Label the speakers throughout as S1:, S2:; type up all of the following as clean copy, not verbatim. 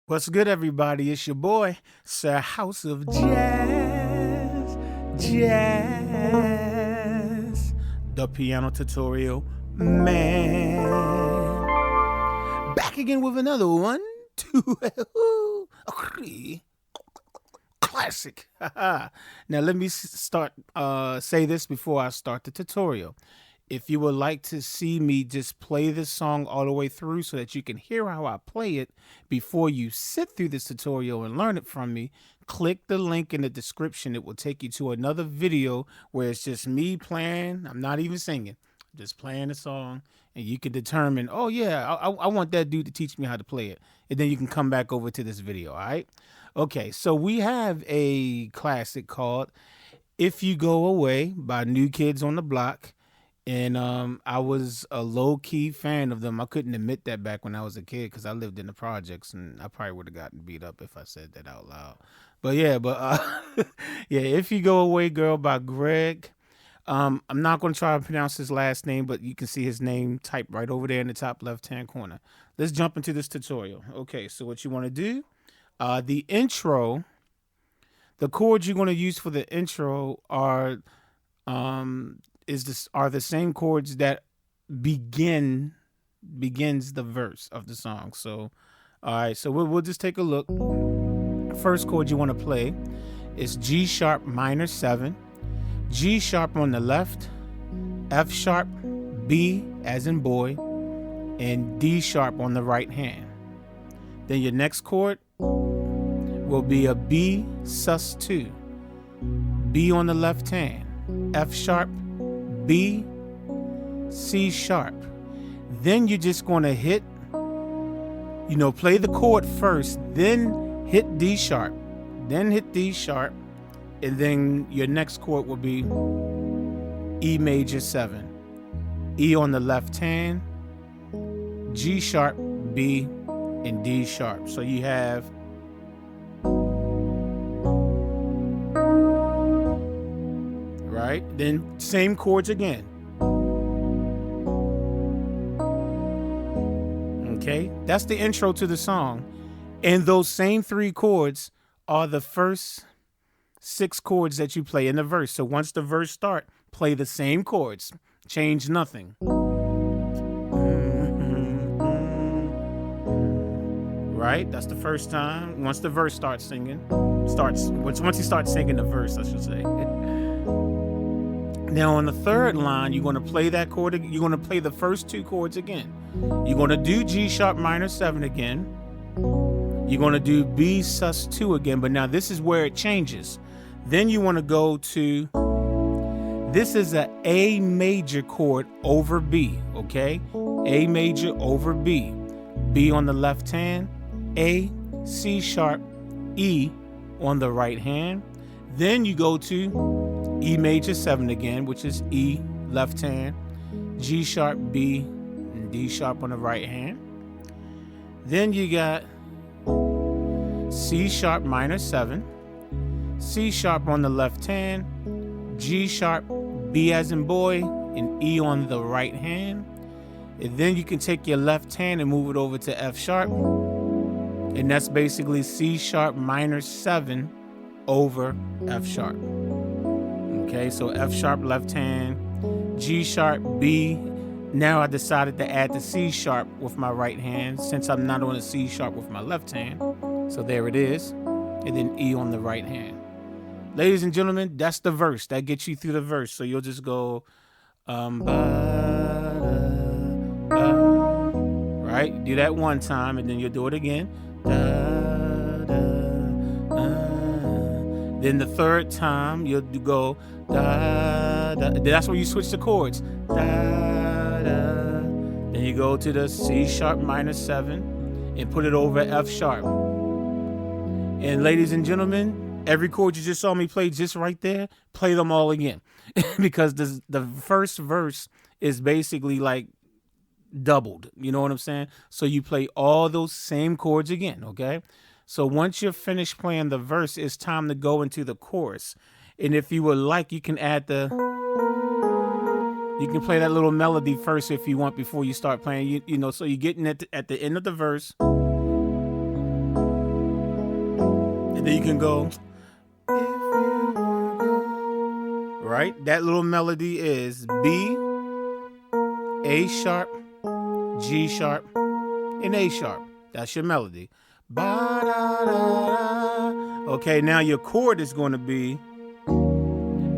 S1: What's good, everybody? It's your boy, Sir House of Jazz. Jazz. The piano tutorial man. Back again with another one, two, three. Classic. Now, let me start, say this before I start the tutorial. If you would like to see me just play this song all the way through so that you can hear how I play it before you sit through this tutorial and learn it from me, click the link in the description. It will take you to another video where it's just me playing. I'm not even singing, just playing the song, and you can determine, oh yeah, I want that dude to teach me how to play it. And then you can come back over to this video, all right? Okay, so we have a classic called If You Go Away by New Kids on the Block. And I was a low-key fan of them. I couldn't admit that back when I was a kid because I lived in the projects, and I probably would have gotten beat up if I said that out loud. But yeah, yeah, If You Go Away, Girl by Greg. I'm not going to try to pronounce his last name, but you can see his name typed right over there in the top left-hand corner. Let's jump into this tutorial. Okay, so what you want to do, the intro, the chords you're going to use for the intro are the same chords that begins the verse of the song. So all right, so we'll just take a look. First chord you want to play is G sharp minor 7, G sharp on the left, F sharp, B as in boy, and D sharp on the right hand. Then your next chord will be a B sus2, B on the left hand, F sharp, B, C sharp. Then you're just going to hit, play the chord first, then hit D sharp, then hit D sharp, and then your next chord will be E major 7, E on the left hand, G sharp, B, and D sharp. So you have right? Then same chords again. Okay, that's the intro to the song. And those same 3 chords are the first 6 chords that you play in the verse. So once the verse starts, play the same chords. Change nothing. Right? That's the first time. Once the verse once he starts singing the verse, I should say. Now on the third line, you're going to play that chord. You're going to play the first 2 chords again. You're going to do G sharp minor 7 again. You're going to do B sus2 again, but now this is where it changes. Then you want to go to, this is a A major chord over B, okay? A major over B. B on the left hand, A, C sharp, E on the right hand. Then you go to E major 7 again, which is E left hand, G sharp, B, and D sharp on the right hand. Then you got C sharp minor 7, C sharp on the left hand, G sharp, B as in boy, and E on the right hand. And then you can take your left hand and move it over to F sharp, and that's basically C sharp minor 7 over F sharp. Okay, so F sharp left hand, G sharp, B. Now I decided to add the C sharp with my right hand since I'm not on a C sharp with my left hand. So there it is. And then E on the right hand. Ladies and gentlemen, that's the verse. That gets you through the verse. So you'll just go, right? Do that one time and then you'll do it again. Then the third time you'll go da, da. That's where you switch the chords. Da, da. Then you go to the C sharp minor 7 and put it over F sharp. And ladies and gentlemen, every chord you just saw me play just right there, play them all again. Because the first verse is basically like doubled. You know what I'm saying? So you play all those same chords again, okay? So once you're finished playing the verse, it's time to go into the chorus. And if you would like, you can play that little melody first if you want before you start playing. So you're getting at the end of the verse. Then you can go, right? That little melody is B, A sharp, G sharp, and A sharp. That's your melody. Ba-da-da-da. Okay, now your chord is going to be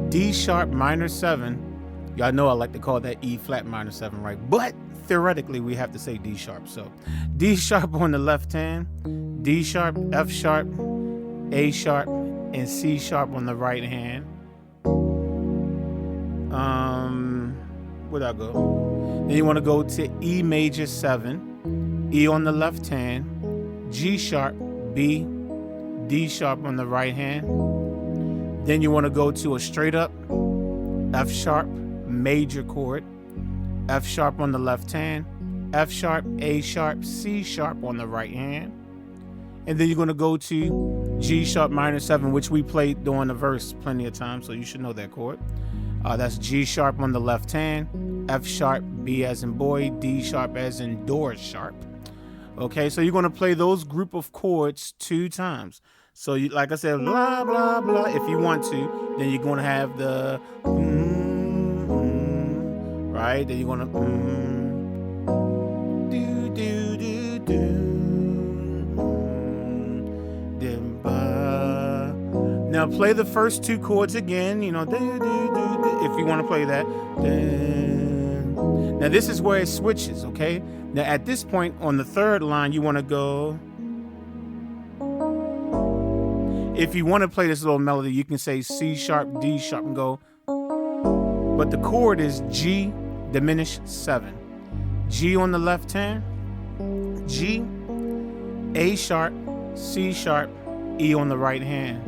S1: D sharp minor 7. Y'all know I like to call that E flat minor 7, right? But theoretically, we have to say D sharp. So D sharp on the left hand, D sharp, F sharp, A sharp, and C sharp on the right hand. Where'd I go? Then you want to go to E major 7, E on the left hand, G sharp, B, D sharp on the right hand. Then you want to go to a straight up F sharp major chord, F sharp on the left hand, F sharp, A sharp, C sharp on the right hand. And then you're going to go to G sharp minor 7, which we played during the verse plenty of times, so you should know that chord. That's G sharp on the left hand, F sharp, B as in boy, D sharp as in door sharp. Okay, so you're going to play those group of chords 2 times. So you, like I said, blah, blah, blah. If you want to, then you're going to have the right? Then you're going to do, do, do, do. Then ba. Now play the first 2 chords again, you know, do, do, do, do, if you want to play that. Now this is where it switches, okay? Now at this point on the 3rd line, you want to go. If you want to play this little melody, you can say C sharp, D sharp, and go. But the chord is G diminished 7. G on the left hand, G, A sharp, C sharp, E on the right hand.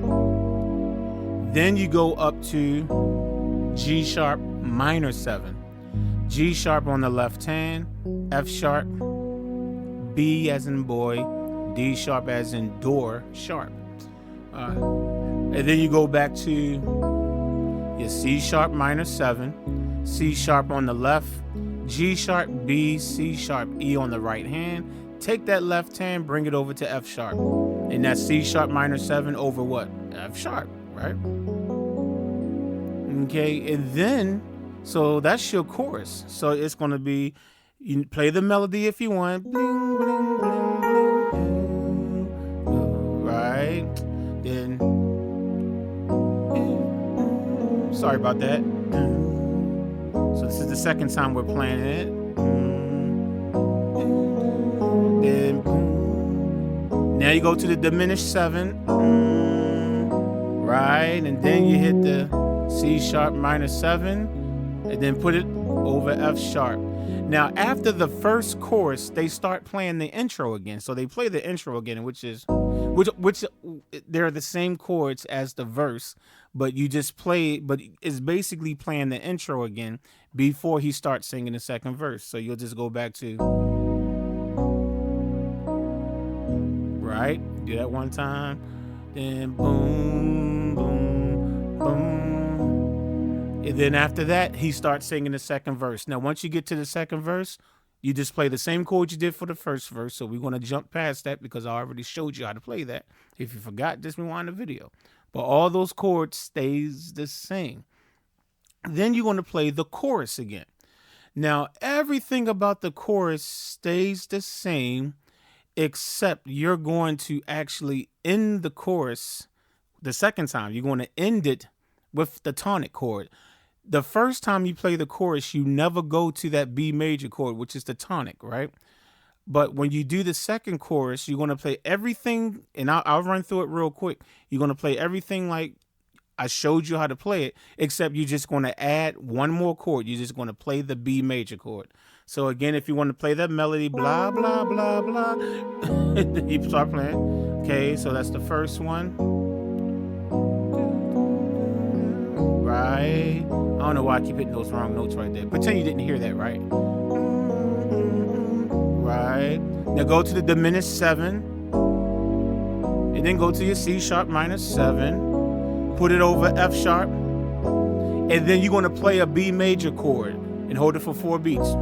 S1: Then you go up to G sharp minor 7. G sharp on the left hand, F sharp, B as in boy, D sharp as in door sharp. And then you go back to your C sharp minor 7, C sharp on the left, G sharp, B, C sharp, E on the right hand. Take that left hand, bring it over to F sharp. And that's C sharp minor 7 over what? F sharp, right? Okay, and then, so that's your chorus. So it's going to be, you play the melody if you want. Bling, bling, bling, bling. Right? Then, sorry about that. So this is the 2nd time we're playing it. Then, now you go to the diminished 7. Right? And then you hit the C sharp minor 7. And then put it over F sharp. Now, after the first chorus, they start playing the intro again. So they play the intro again, which they're the same chords as the verse, but you just play, but it's basically playing the intro again before he starts singing the 2nd verse. So you'll just go back to, right? Do that one time, then boom, boom, boom. And then after that, he starts singing the 2nd verse. Now, once you get to the 2nd verse, you just play the same chord you did for the first verse. So we're going to jump past that because I already showed you how to play that. If you forgot, just rewind the video. But all those chords stays the same. Then you're going to play the chorus again. Now, everything about the chorus stays the same, except you're going to actually end the chorus the 2nd time. You're going to end it with the tonic chord. The first time you play the chorus, you never go to that B major chord, which is the tonic, right? But when you do the 2nd chorus, you're going to play everything, and I'll run through it real quick. You're going to play everything like I showed you how to play it, except you're just going to add one more chord. You're just going to play the B major chord. So again, if you want to play that melody, blah, blah, blah, blah, you start playing. Okay, so that's the first one. Right? I don't know why I keep hitting those wrong notes right there. Pretend you didn't hear that, right? Right? Now go to the diminished 7. And then go to your C sharp minor 7. Put it over F sharp. And then you're going to play a B major chord and hold it for 4 beats.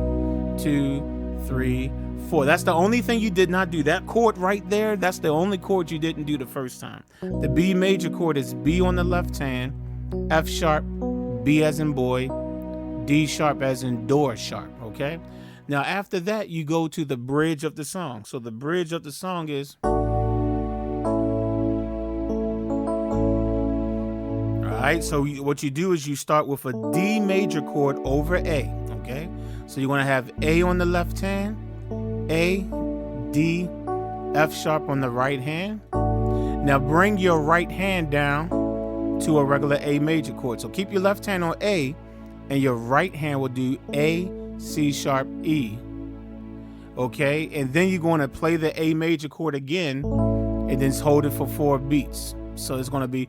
S1: 2, 3, 4. That's the only thing you did not do. That chord right there, that's the only chord you didn't do the first time. The B major chord is B on the left hand, F sharp, B as in boy, D sharp as in door sharp, okay? Now after that, you go to the bridge of the song. So the bridge of the song is, all right, so what you do is you start with a D major chord over A, okay? So you're gonna have A on the left hand, A, D, F sharp on the right hand. Now bring your right hand down to a regular A major chord. So keep your left hand on A, and your right hand will do A, C sharp, E, okay? And then you're gonna play the A major chord again, and then hold it for 4 beats. So it's gonna be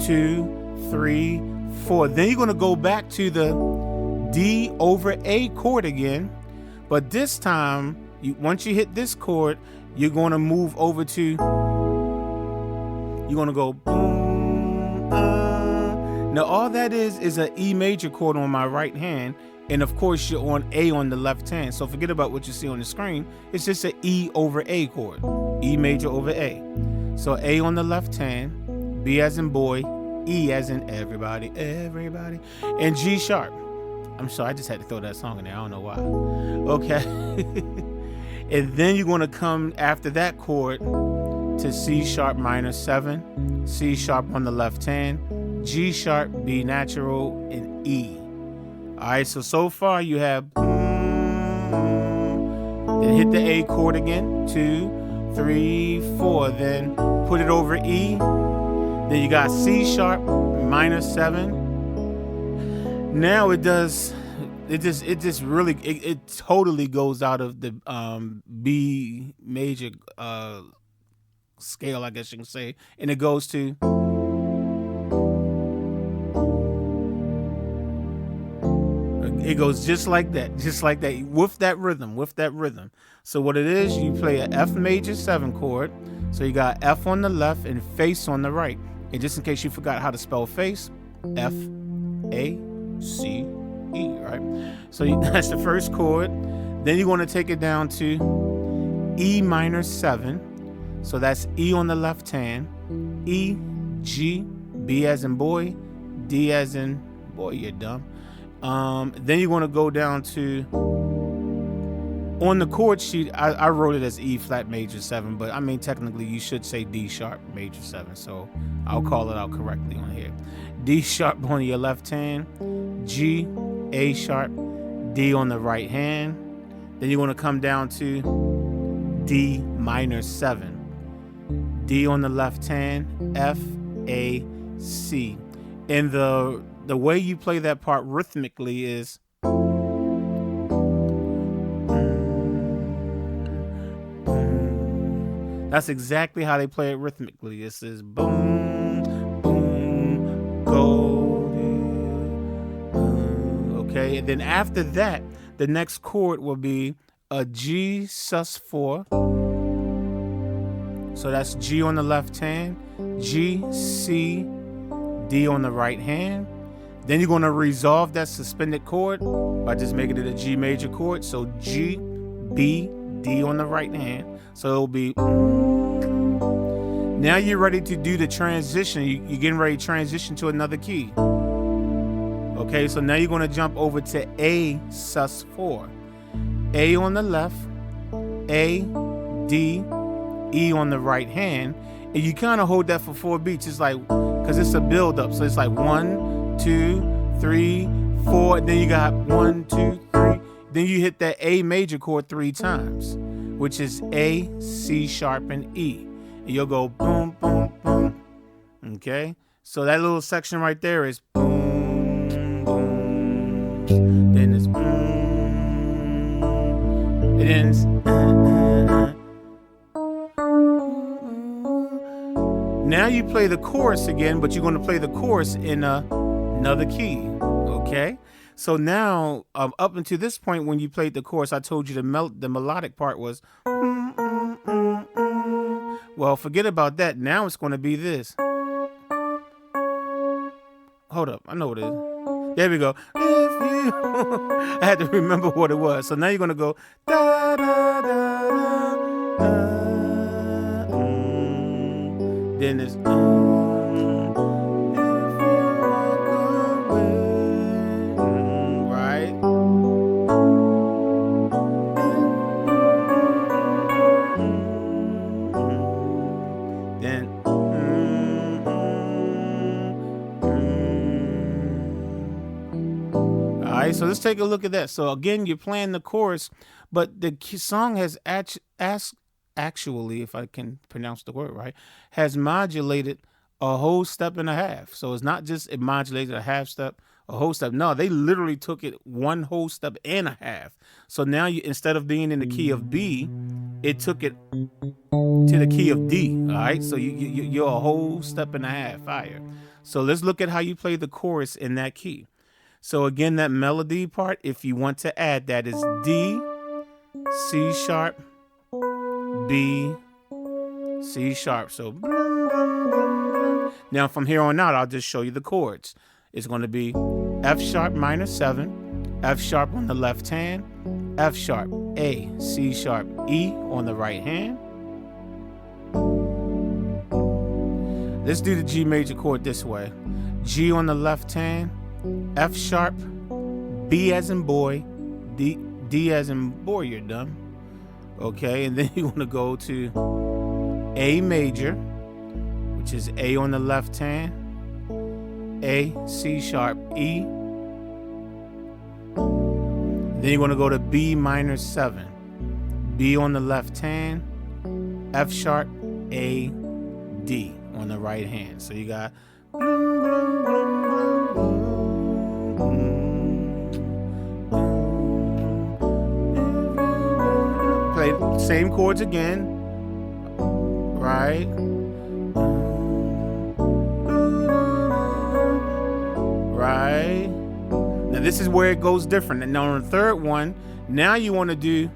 S1: 2, 3, 4. Then you're gonna go back to the D over A chord again, but this time, once you hit this chord, you're gonna move over to, you're gonna go boom. Now all that is an E major chord on my right hand, and of course you're on A on the left hand. So forget about what you see on the screen. It's just an E over A chord, E major over A. So A on the left hand, B as in boy, E as in everybody, everybody, and G sharp. I'm sorry, I just had to throw that song in there. I don't know why. Okay. And then you're going to come after that chord to C sharp minor 7, C sharp on the left hand, G sharp, B natural, and E. All right, so far you have, then hit the A chord again, 2, 3, 4, then put it over E. Then you got C sharp minor 7. Now it totally goes out of the B major scale, I guess you can say, and it goes to, it goes just like that, with that rhythm. So what it is, you play a F major 7 chord. So you got F on the left and face on the right. And just in case you forgot how to spell face, F, A, C, E, right? So that's the first chord. Then you're going to take it down to E minor 7. So that's E on the left hand, E, G, B as in boy, D as in boy, you're dumb. Then you're going to go down to, on the chord sheet, I wrote it as E flat major 7, but I mean technically you should say D sharp major 7, so I'll call it out correctly on here. D sharp on your left hand, G, A sharp, D on the right hand. Then you're going to come down to D minor 7, D on the left hand, F, A, C. And the way you play that part rhythmically is, that's exactly how they play it rhythmically. It says boom, boom, go. Okay, and then after that, the next chord will be a G sus4. So that's G on the left hand, G, C, D on the right hand. Then you're going to resolve that suspended chord by just making it a G major chord. So G, B, D on the right hand. So it'll be, now you're ready to do the transition. You're getting ready to transition to another key. Okay, so now you're going to jump over to A sus4. A on the left, A, D, E on the right hand. And you kind of hold that for 4 beats. It's like, because it's a build up. So it's like 1, 2, 3, 4. Then you got 1, 2, 3. Then you hit that A major chord 3 times, which is A, C sharp, and E. And you'll go boom, boom, boom. Okay? So that little section right there is boom, boom. Then it's boom. It ends. Now you play the chorus again, but you're going to play the chorus in another key. Okay? So now, up until this point, when you played the chorus, I told you the melodic part was. Well, forget about that. Now it's going to be this. Hold up, I know what it is. There we go. If you. I had to remember what it was. So now you're gonna go da da da da. Then there's if you walk away, right? Then all right, so let's take a look at that. So again, you're playing the chorus, but the song has actually, if I can pronounce the word right, has modulated a whole step and a half. So it's not just it modulated a half step, a whole step. No, they literally took it one whole step and a half. So now you, instead of being in the key of B, it took it to the key of D. All right, so you're a whole step and a half higher. So let's look at how you play the chorus in that key. So again, that melody part, if you want to add that, is D, C sharp, B, C sharp. So now from here on out, I'll just show you the chords. It's going to be F sharp minor 7, F sharp on the left hand, F sharp, A, C sharp, E on the right hand. Let's do the G major chord this way. G on the left hand, F sharp, B as in boy, D as in boy, you're done. Okay, and then you want to go to A major, which is A on the left hand, A, C sharp, E. Then you're going to go to B minor 7, B on the left hand, F sharp, A, D on the right hand. So you got play same chords again, right? Right. Now this is where it goes different. And now on the third one, now you want to do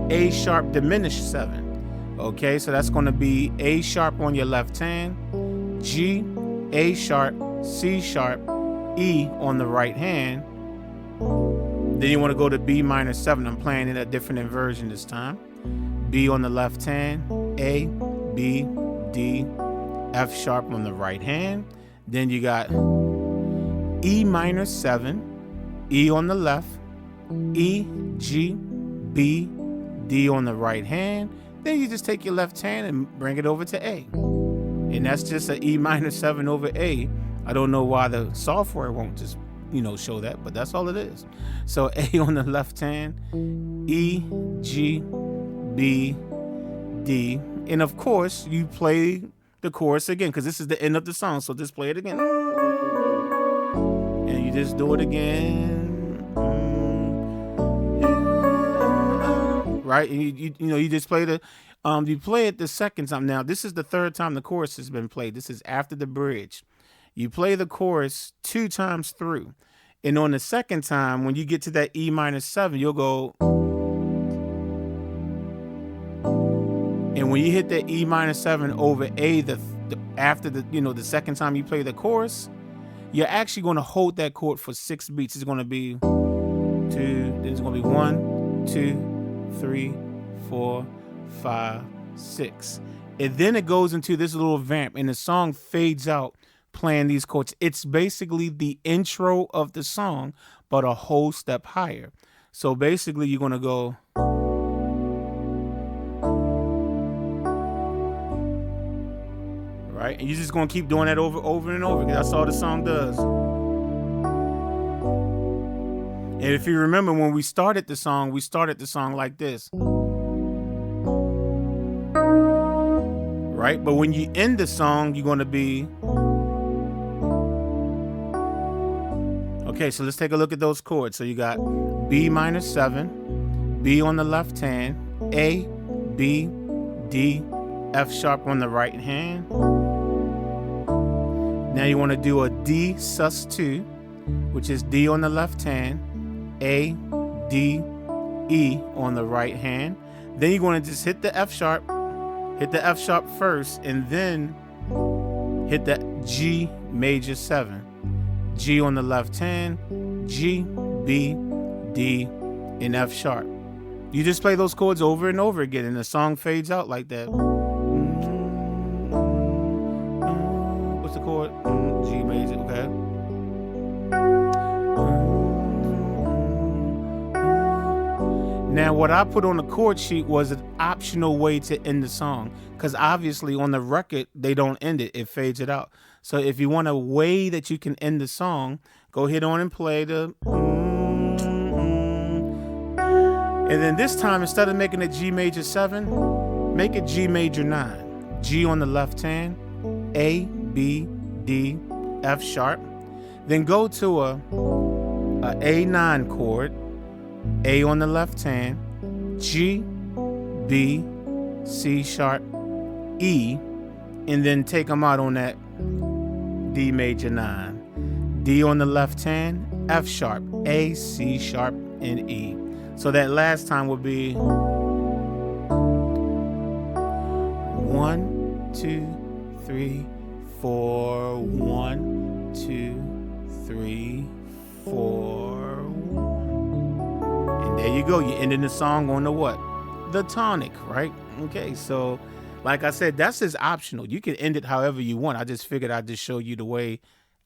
S1: A sharp diminished 7. Okay, so that's going to be A sharp on your left hand, G, A sharp, C sharp, E on the right hand. Then you want to go to B minor 7. I'm playing in a different inversion this time. B on the left hand, A, B, D, F sharp on the right hand. Then you got E minor 7, E on the left, E, G, B, D on the right hand. Then you just take your left hand and bring it over to A. And that's just an E minor 7 over A. I don't know why the software won't just, show that, but that's all it is. So A on the left hand, E, G, B, D. And of course, you play the chorus again, because this is the end of the song. So just play it again. And you just do it again. Right, and you just play the you play it the second time. Now this is the third time the chorus has been played. This is after the bridge. You play the chorus 2 times through, and on the second time, when you get to that E minor 7, you'll go, and when you hit that E minor 7 over A, after the second time you play the chorus, you're actually going to hold that chord for 6 beats. It's going to be 2, then it's going to be 1, 2, 3, 4, 5, 6. And then it goes into this little vamp and the song fades out playing these chords. It's basically the intro of the song, but a whole step higher. So basically you're going to go, right? And you're just going to keep doing that over and over, because that's all the song does. And if you remember, when we started the song like this. Right? But when you end the song, you're going to be. Okay, so let's take a look at those chords. So you got B minor 7, B on the left hand, A, B, D, F sharp on the right hand. Now you want to do a D sus2, which is D on the left hand, A, D, E on the right hand. Then you're going to just hit the F sharp first, and then hit the G major 7. G on the left hand, G, B, D, and F sharp. You just play those chords over and over again, and the song fades out like that. What's the chord? G major, okay. Now, what I put on the chord sheet was an optional way to end the song, because obviously on the record, they don't end it. It fades it out. So if you want a way that you can end the song, go ahead on and play the... And then this time, instead of making it G major 7, make it G major 9. G on the left hand, A, B, D, F sharp. Then go to a A9 chord, A on the left hand, G, B, C sharp, E, and then take them out on that D major 9. D on the left hand, F sharp, A, C sharp, and E. So that last time would be 1, 2, 3, 4, 1, 2, 3, 4, 1. And there you go. You're ending the song on the what? The tonic, right? Okay, so like I said, that's just optional. You can end it however you want. I just figured I'd just show you the way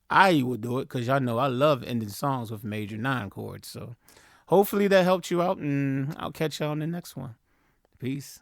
S1: I would do it, because y'all know I love ending songs with major 9 chords. So hopefully that helped you out, and I'll catch y'all on the next one. Peace.